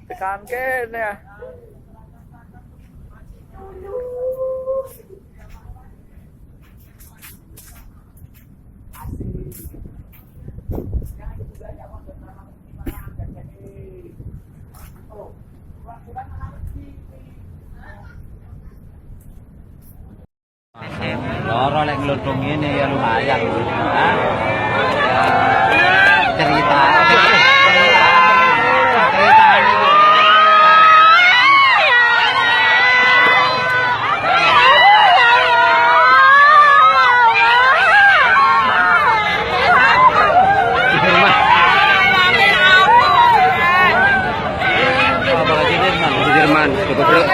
Tekan kene ya. Loro lek nglodong ngene ya lumayan. Hah? Cerita. Jerman, betul.